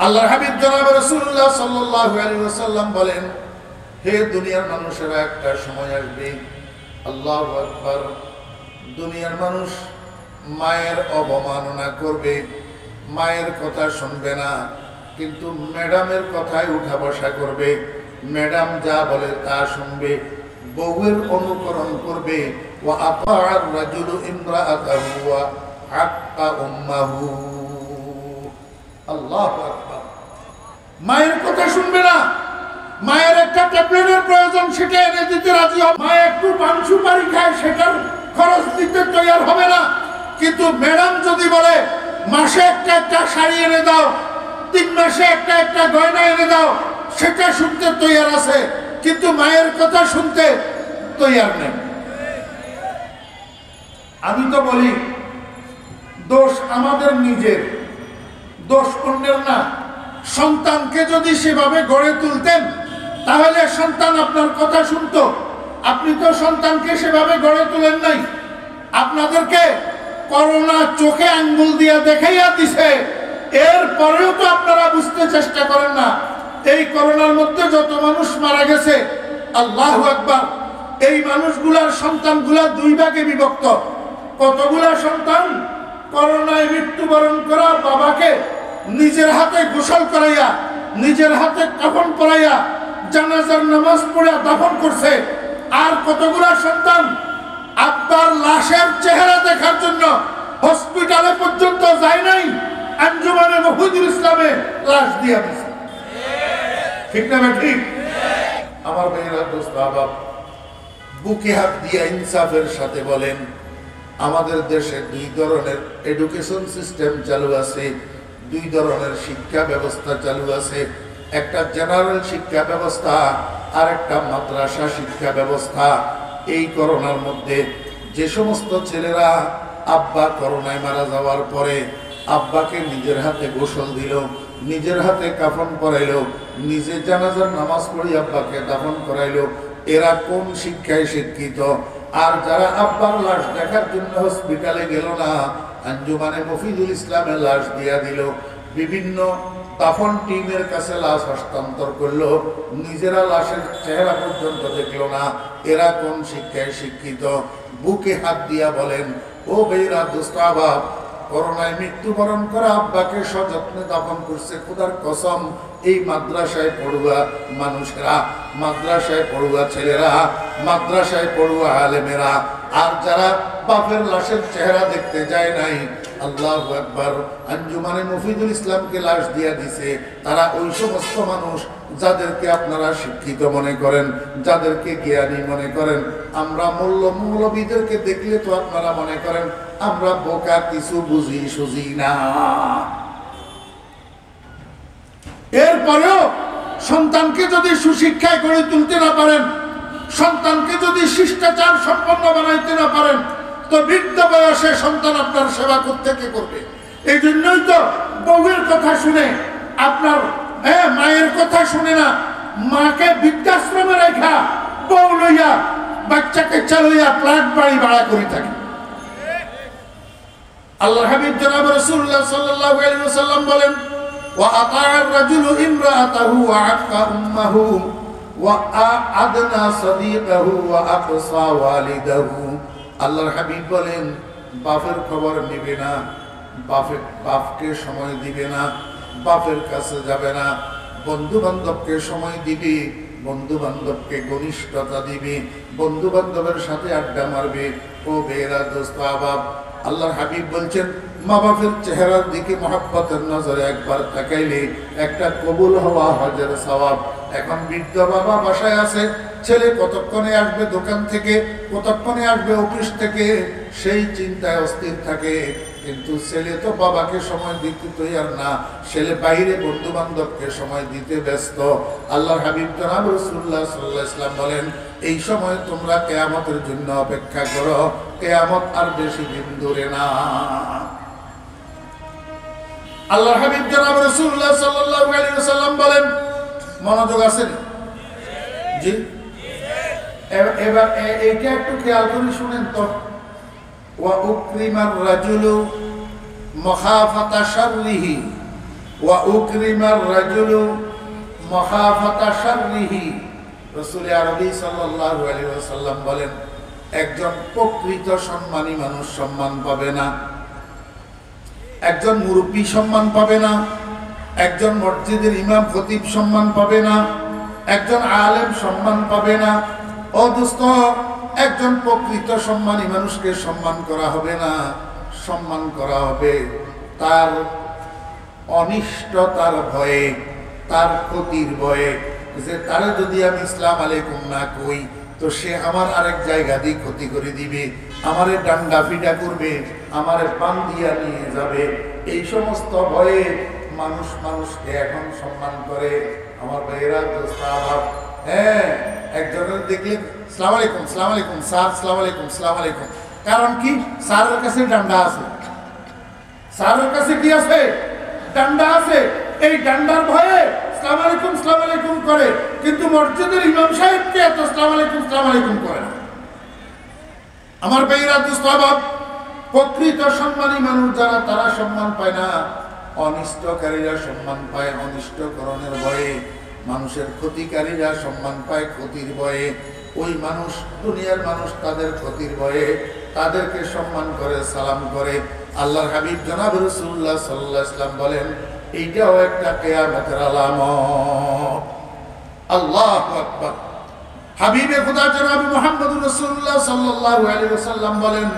আল্লাহর হাবিব জনাব রাসূলুল্লাহ সাল্লাল্লাহু আলাইহি ওয়াসাল্লাম বলেন, হে দুনিয়ার মানুষেরা, একটা সময় আসবে, আল্লাহু আকবার, দুনিয়ার মানুষ মায়ের অবমাননা করবে, মায়ের কথা শুনবে না, কিন্তু ম্যাডামের কথায় উঠা বসা করবে, ম্যাডাম যা বলে তা শুনবে, বউয়ের অনুকরণ করবে। ওয়া আতাআর রাজুলু ইমরাআতাহু ওয়া আক্কা উম্মাহু। আল্লাহু আকবার। মায়ের কথা শুনবে না, মায়ের একটা ট্যাবলেটের প্রয়োজন, সেটা এনে দিতে রাজি হবে, মা একটু পান সুপারি খায়, সেটার খরচ দিতে তৈরি হবে না, কিন্তু ম্যাডাম যদি বলে মাসে একটা একটা শাড়ি এনে দাও, 3 মাসে একটা একটা গয়না এনে দাও, সেটা শুনতে তৈরি আছে, কিন্তু মায়ের কথা শুনতে তৈরি নেই। আমি তো বলি, দোষ আমাদের নিজের, দোষ অন্যের না। সন্তানকে যদি সেভাবে গড়ে তুলতেন, তাহলে সন্তান আপনার কথা শুনতো। আপনি তো সন্তানকে সেভাবে গড়ে তুলেন নাই। আপনাদেরকে করোনা চোখে আঙ্গুল দিয়া দেখাইয়া দিছে, এরপরেও তো আপনারা বুঝতে চেষ্টা করেন না। এই করোনার মধ্যে যত মানুষ মারা গেছে, আল্লাহু আকবার, এই মানুষগুলার সন্তানগুলা 2 ভাগে বিভক্ত। কতগুলা সন্তান করোনায় মৃত্যুবরণ করা বাবাকে নিজের হাতে গোসল করাইয়া, নিজের হাতে কাফন পরাইয়া, জানাজার নামাজ পড়ে দাফন করছে। আর কতগুলা সন্তান আব্বার লাশের চেহারা দেখার জন্য হসপিটালে পর্যন্ত যায় নাই, আঞ্জুমানে মফিদুল ইসলামে লাশ দিয়া দিছে। ঠিক না ঠিক? আমার ভাইরা, দোস্ত, আবাব, বুকে হাত দিয়া ইনসাফের সাথে বলেন, আমাদের দেশে 2 ধরনের এডুকেশন সিস্টেম চালু আছে, 2 ধরনের শিক্ষা ব্যবস্থা চালু আছে। একটা জেনারেল শিক্ষা ব্যবস্থা, আর একটা মাদ্রাসা শিক্ষা ব্যবস্থা। এই করোনার মধ্যে যে সমস্ত ছেলেরা আব্বা করোনায় মারা যাওয়ার পরে আব্বাকে নিজের হাতে গোসল দিল, নিজের হাতে কাফন পরাইল, নিজে জানাজার নামাজ পড়ি আব্বাকে দাফন করাইল, এরা কোন শিক্ষায় শিক্ষিত? আর যারা আব্বার লাশ দেখার জন্য হসপিটালে গেল না, আঞ্জুমানে মফিদুল ইসলামের লাশ দিয়া দিল, বিভিন্ন দাফন টিমের কাছে লাশ হস্তান্তর করলো, নিজেরা লাশের চেহারা পর্যন্ত দেখলো না, এরা কোন শিক্ষায় শিক্ষিত? বুকে হাত দিয়া বলেন, ও ভাইরা, দোস্ত, আবাব, করোনায় মৃত্যুবরণ করা আব্বাকে সযত্নে দাফন করছে খোদার কসম এই মাদ্রাসায় পড়ুয়া মানুষেরা, মাদ্রাসায় পড়ুয়া ছেলেরা, মাদ্রাসায় পড়ুয়া আলেমেরা। আর যারা বাপের লাশের চেহারা দেখতে যায় নাই, আল্লাহু আকবার, আঞ্জুমানে মফিদুল ইসলামকে লাশ দিয়া দিছে, তারা ওই সমস্ত মানুষ যাদেরকে আপনারা শিক্ষিত মনে করেন, যাদেরকে জ্ঞানী মনে করেন। আমরা মৌলবীদেরকে দেখলে তো আপনারা মনে করেন আমরা বোকা, কিছু বুঝি সুঝি না। এরপরেও সন্তানকে যদি সুশিক্ষায় গড়ে তুলতে না পারেন, সন্তানকে যদি শিষ্টাচার সম্পন্ন বানাইতে না পারেন, তো বৃদ্ধ বয়সে সন্তান আপনার সেবা করতে কে করবে? এই জন্যই তো বউয়ের কথা শুনে আপনার মায়ের কথা শুনে না, মাকে বৃদ্ধাশ্রমে রেখা বউ লইয়া বাচ্চাকে চালইয়া ফ্ল্যাট বাড়ি ভাড়া করে থাকে। আল্লাহর হাবিব জনাব রাসূলুল্লাহ সাল্লাল্লাহু আলাইহি ওয়াসাল্লাম বলেন, ওয়া আতাআর রাজুলু ইমরাআতাহু ওয়া আক্কা উম্মাহু ওয়া আদনা সাদিকাহু ওয়া আকসা ওয়ালিদাহু। আল্লাহর হাবিব বলেন, বাপের খবর নেবে না, বাপকে সময় দিবে না, বাপের কাছে যাবে না, বন্ধু বান্ধবকে সময় দিবি, বন্ধু বান্ধবকে ঘনিষ্ঠতা দিবি, বন্ধু বান্ধবের সাথে আড্ডা মারবে। ও বেরা, দোস্ত, আবাব, আল্লাহর হাবিব বলছেন, মা বাপের চেহারার দিকে মহব্বতের নজরে একবার তাকাইলে একটা কবুল হওয়া হজের সওয়াব। এখন বৃদ্ধ বাবা বাসায় আছে, ছেলে কতক্ষণে আসবে দোকান থেকে, কতক্ষণে আসবে অফিস থেকে, সেই চিন্তায় অস্থির থাকে। কিন্তু ছেলে তো বাবাকে সময় দিতে তৈয়ার না, ছেলে বাইরে বন্ধু বান্ধবকে সময় দিতে ব্যস্ত। আল্লাহর হাবিব জনাব রাসূলুল্লাহ সাল্লাল্লাহু আলাইহি ওয়াসাল্লাম বলেন, এই সময় তোমরা কিয়ামতের জন্য অপেক্ষা করো, কিয়ামত আর বেশি দিন দূরে না। আল্লাহর হাবিব জনাব রাসূলুল্লাহ সাল্লাল্লাহু আলাইহি ওয়াসাল্লাম বলেন, মনোযোগ আছে জি? এবার এইটা একটু খেয়াল করে শুনেন তো। ওয়া উকরিমার রাজুলু মখাফাতা শাররিহি ওয়া উকরিমার রাজুলু মাখাফাতা শাররিহি। রাসূল আরবি সাল্লাল্লাহু আলাইহি ওয়াসাল্লাম বলেন, একজন প্রকৃত সম্মানী মানুষ সম্মান পাবে না, একজন মুরব্বী সম্মান পাবে না, একজন মসজিদের ইমাম খতিব সম্মান পাবে না, একজন আলেম সম্মান পাবে না। ও দোস্ত, একজন প্রকৃত সম্মানী মানুষকে সম্মান করা হবে না, সম্মান করা হবে তার অনিষ্টতার ভয়ে, তার ক্ষতির ভয়ে, যে তারা যদি আমি ইসলাম আলাইকুম না কই তো সে আমার আরেক জায়গা দিয়ে ক্ষতি করে দিবে, আমারে ডান্ডা ফিডা করবে, আমারে পান দিয়া নিয়ে যাবে। এই সমস্ত ভয়ে মানুষ মানুষকে এখন সম্মান করে। আমার ভাইয়েরা, দোস্ত, আবার হ্যাঁ, একজনের দেখলে সালাম আলাইকুম, সালাম আলাইকুম স্যার, সালাম আলাইকুম, সালাম আলাইকুম। কারণ কি? স্যারের কাছে ডান্ডা আছে, স্যারের কাছে কি আছে? ডান্ডা আছে। এই ডান্ডার ভয়ে সালাম আলাইকুম, সালাম আলাইকুম করে, কিন্তু মসজিদের ইমাম সাহেবকে এত সালাম আলাইকুম, সালাম আলাইকুম করে না। আমার ভাইয়েরা, দোস্ত, আবার প্রকৃত সম্মানী মানুষ যারা, তারা সম্মান পায় না, অনিষ্টকারীরা সম্মান পায় অনিষ্টকরণের ভয়ে, মানুষের ক্ষতিকারীরা সম্মান পায় ক্ষতির ভয়ে। ওই মানুষ, দুনিয়ার মানুষ তাদের ক্ষতির ভয়ে তাদেরকে সম্মান করে, সালাম করে। আল্লাহর হাবিব জনাব রাসূলুল্লাহ সাল্লাল্লাহু আলাইহি ওয়াসাল্লাম বলেন, এইটাও একটা কিয়ামতের আলামত। আল্লাহু আকবার। হাবিবে খোদা জনাব মুহাম্মদুর রাসূলুল্লাহ সাল্লাল্লাহু আলাইহি ওয়াসাল্লাম বলেন,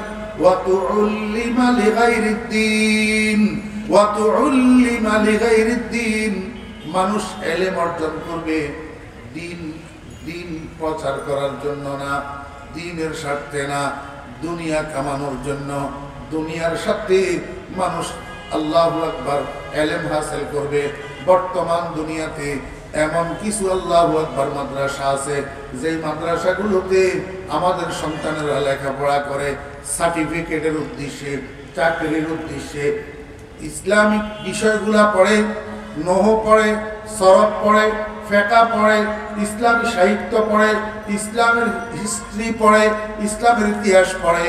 ওয়া তুউল্লিমা লিগাইরিদ্দিন, ওয়া তুউল্লিমা লিগাইরিদ্দিন। মানুষ ইলম অর্জন করবে দিন দিন প্রচার করার জন্য না, দ্বীনের স্বার্থে না, দুনিয়া কামানোর জন্য। দুনিয়ার স্বার্থে মানুষ আল্লাহু আকবার ইলম হাসিল করবে। বর্তমান দুনিয়াতে এমন কিছু আল্লাহু আকবার মাদ্রাসা আছে, যেই মাদ্রাসাগুলোতে আমাদের সন্তানেরা লেখাপড়া করে সার্টিফিকেটের উদ্দেশ্যে, চাকরির উদ্দেশ্যে। ইসলামিক বিষয়গুলা পড়ে, নহু পড়ে, সরফ পড়ে, ফেকা পড়ে, ইসলামী সাহিত্য পড়ে, ইসলামের হিস্ট্রি পড়ে, ইসলামের ইতিহাস পড়ে।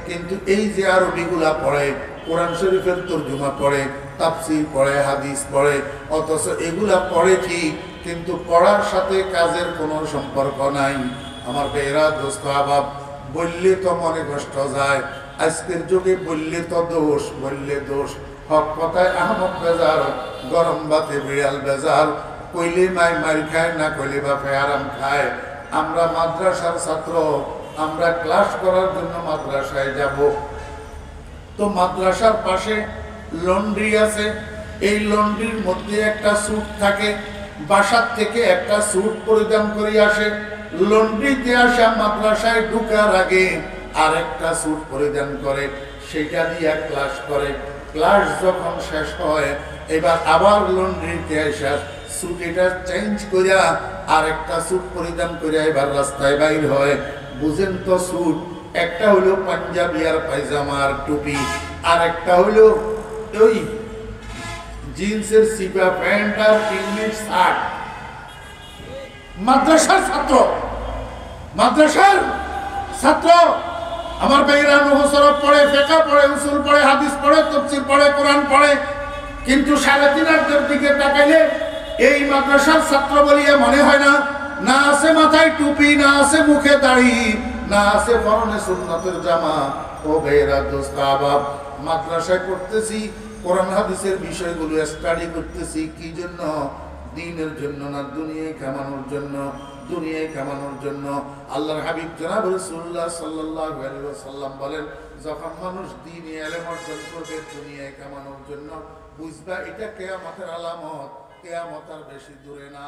কিন্তু এই যে আরবিগুলা পড়ে, কোরআন শরীফের তরজমা পড়ে, তাফসীর পড়ে, হাদিস পড়ে, অথচ এগুলা পড়ে ঠিক, কিন্তু পড়ার সাথে কাজের কোনো সম্পর্ক নাই। আমার ভাইয়েরা, দোস্ত, আবাব, বললে তো মনে কষ্ট যায়। আজকের যুগে বললে তো দোষ, বললে দোষ। হক কথায় আহমদ বেজার, গরম ভাতে বিড়াল বেজার। কইলে মাই মার খায়, না কইলে বাপে আরাম খায়। আমরা মাদ্রাসার ছাত্র, আমরা ক্লাস করার জন্য মাদ্রাসায় যাব। তো মাদ্রাসার পাশে লন্ড্রি আছে, এই লন্ড্রির মধ্যে একটা স্যুট থাকে। বাসার থেকে একটা স্যুট পরিধান করে আসে, লন্ড্রিতে আসা মাদ্রাসায় ঢুকার আগে আর একটা স্যুট পরিধান করে, সেটা দিয়ে ক্লাস করে। ক্লাস যখন শেষ হয়, এবার আবার লন্ড্রিতে আসা স্যুটটা চেঞ্জ করিয়া আর একটা স্যুট পরিধান করিয়া এবার রাস্তায় বাইর হয়। বুঝেন তো, স্যুট একটা হলো পাঞ্জাবি আর পায়জামা আর টুপি, আর একটা হলো ওই জিন্সের সিপা প্যান্ট আর ইংলিশ শার্ট। মাদ্রাসার ছাত্র, মাদ্রাসার ছাত্র আমার ভাইরা নহু সরফ পড়ে, ফিকহ পড়ে, উসুল পড়ে, হাদিস পড়ে, তাফসীর পড়ে, কোরআন পড়ে, কিন্তু 3:30 দিকে তাকাইলে এই মাদ্রাসার ছাত্র বলিয়া মনে হয় না। না আছে মাথায় টুপি, না আছে মুখে দাড়ি, না আছে পরনে সুন্নতের জামা। ও ভাইরা, দোস্ত, আবাব, মাদ্রাসায় পড়তেছি, কোরআন হাদিসের বিষয়গুলো স্টাডি করতেছি, কি জন্য? দ্বীনের জন্য না, দুনিয়ায় কামানোর জন্য। দুনিয়ায় কামানোর জন্য। আল্লাহর হাবিব জনাব রাসূলুল্লাহ সাল্লাল্লাহু আলাইহি ওয়াসাল্লাম বলেন, যখন মানুষ দ্বীনে ইলম অর্জন করবে দুনিয়ায় কামানোর জন্য, বুঝবা এটা কিয়ামতের আলামত। কিয়ামত আর বেশি দূরে না।